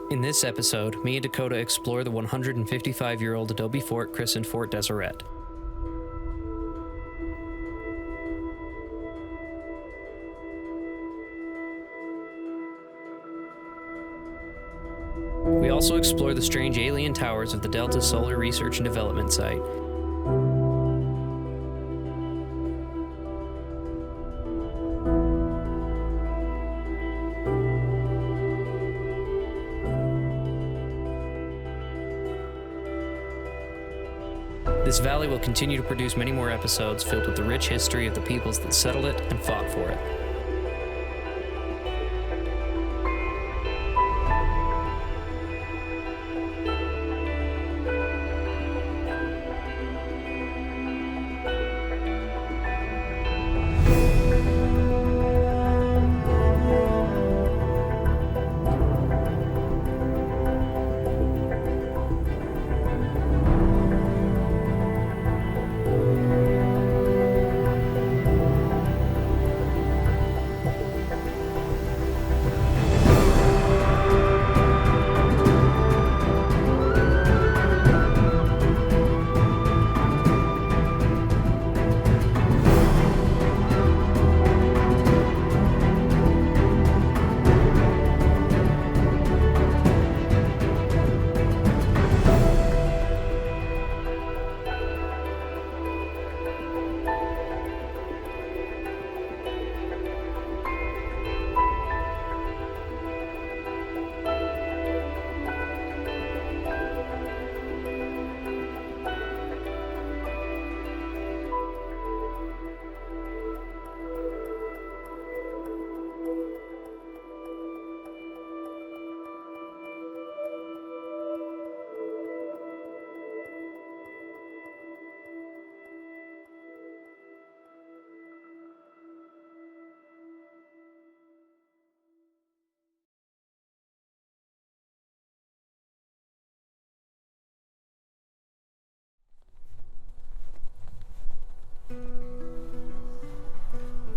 In this episode, me and Dakota explore the 155-year-old adobe fort christened Fort Deseret. We also explore the strange alien towers of the Delta Solar Research and Development Site. This valley will continue to produce many more episodes filled with the rich history of the peoples that settled it and fought for it.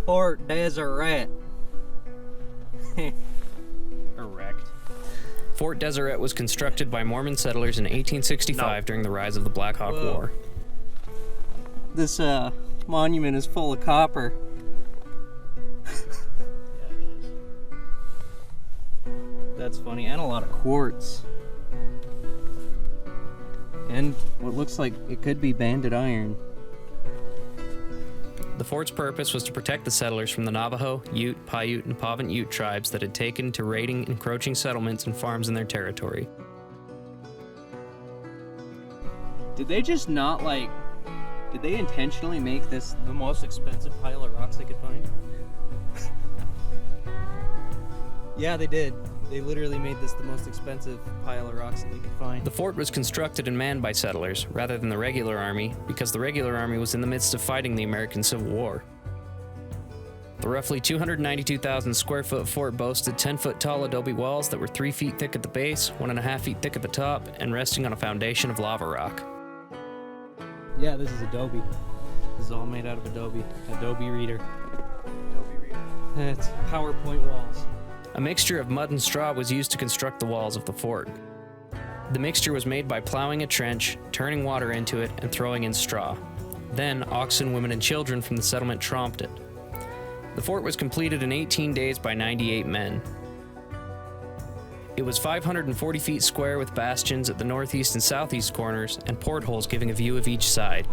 Fort Deseret. Correct. Fort Deseret was constructed by Mormon settlers in 1865 during the rise of the Black Hawk War. This monument is full of copper. That's funny, and a lot of quartz. And what looks like it could be banded iron. The fort's purpose was to protect the settlers from the Navajo, Ute, Paiute, and Pahvant Ute tribes that had taken to raiding encroaching settlements and farms in their territory. Did they just not, did they intentionally make this the most expensive pile of rocks they could find? Yeah, they did. They literally made this the most expensive pile of rocks that they could find. The fort was constructed and manned by settlers, rather than the regular army, because the regular army was in the midst of fighting the American Civil War. The roughly 292,000 square foot fort boasted 10-foot tall adobe walls that were 3 feet thick at the base, 1.5 feet thick at the top, and resting on a foundation of lava rock. Yeah, this is adobe. This is all made out of adobe. Adobe Reader. It's PowerPoint walls. A mixture of mud and straw was used to construct the walls of the fort. The mixture was made by plowing a trench, turning water into it, and throwing in straw. Then, oxen, women, and children from the settlement tromped it. The fort was completed in 18 days by 98 men. It was 540 feet square with bastions at the northeast and southeast corners, and portholes giving a view of each side.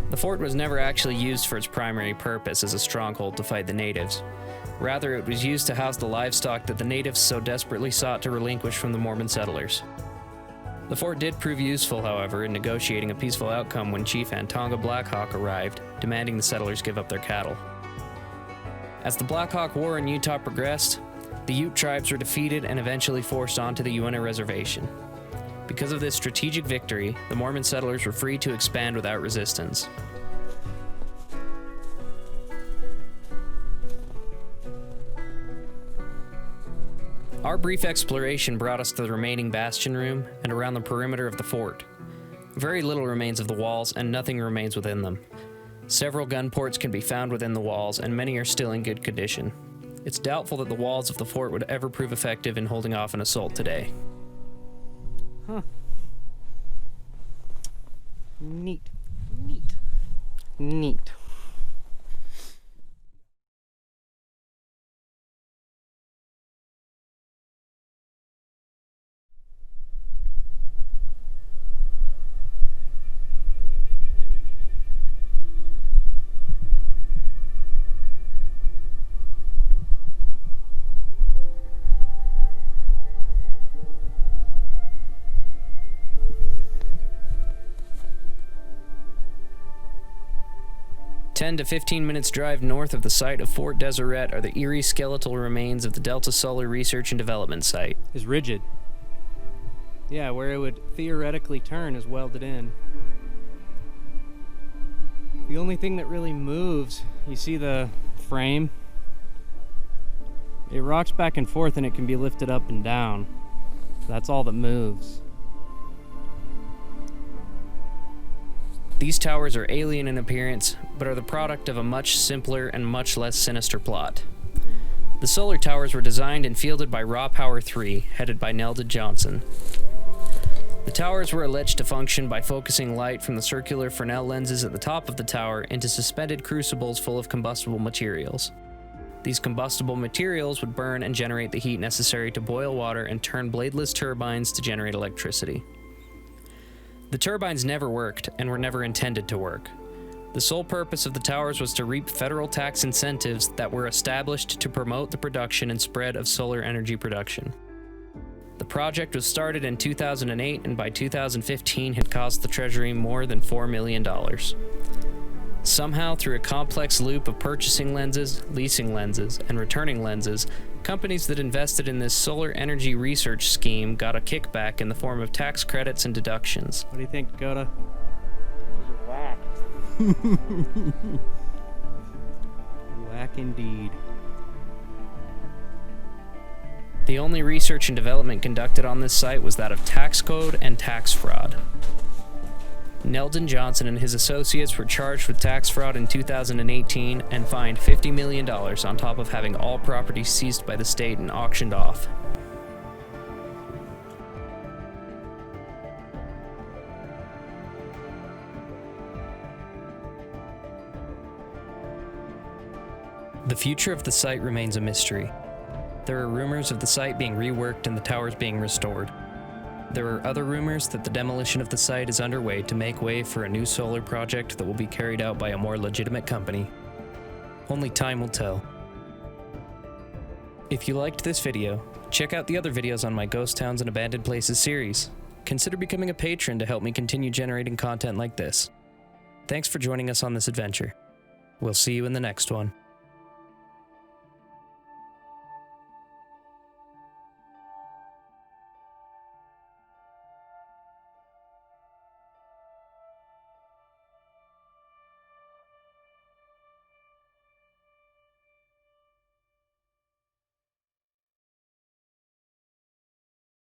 The fort was never actually used for its primary purpose as a stronghold to fight the natives. Rather, it was used to house the livestock that the natives so desperately sought to relinquish from the Mormon settlers. The fort did prove useful, however, in negotiating a peaceful outcome when Chief Antonga Black Hawk arrived, demanding the settlers give up their cattle. As the Black Hawk War in Utah progressed, the Ute tribes were defeated and eventually forced onto the Uinta Reservation. Because of this strategic victory, the Mormon settlers were free to expand without resistance. Our brief exploration brought us to the remaining bastion room and around the perimeter of the fort. Very little remains of the walls, and nothing remains within them. Several gun ports can be found within the walls, and many are still in good condition. It's doubtful that the walls of the fort would ever prove effective in holding off an assault today. Huh. Neat. Neat. Neat. "10 to 15 minutes drive north of the site of Fort Deseret are the eerie skeletal remains of the Delta Solar Research and Development Site." Is rigid. Yeah, where it would theoretically turn is welded in. The only thing that really moves, you see the frame? It rocks back and forth and it can be lifted up and down. That's all that moves. These towers are alien in appearance, but are the product of a much simpler and much less sinister plot. The solar towers were designed and fielded by Raw Power 3, headed by Neldon Johnson. The towers were alleged to function by focusing light from the circular Fresnel lenses at the top of the tower into suspended crucibles full of combustible materials. These combustible materials would burn and generate the heat necessary to boil water and turn bladeless turbines to generate electricity. The turbines never worked and were never intended to work. The sole purpose of the towers was to reap federal tax incentives that were established to promote the production and spread of solar energy production. The project was started in 2008 and by 2015 had cost the Treasury more than $4 million. Somehow, through a complex loop of purchasing lenses, leasing lenses, and returning lenses, companies that invested in this solar energy research scheme got a kickback in the form of tax credits and deductions. What do you think, Dakota? Those are whack. Whack indeed. The only research and development conducted on this site was that of tax code and tax fraud. Neldon Johnson and his associates were charged with tax fraud in 2018 and fined $50 million on top of having all property seized by the state and auctioned off. The future of the site remains a mystery. There are rumors of the site being reworked and the towers being restored. There are other rumors that the demolition of the site is underway to make way for a new solar project that will be carried out by a more legitimate company. Only time will tell. If you liked this video, check out the other videos on my Ghost Towns and Abandoned Places series. Consider becoming a patron to help me continue generating content like this. Thanks for joining us on this adventure. We'll see you in the next one.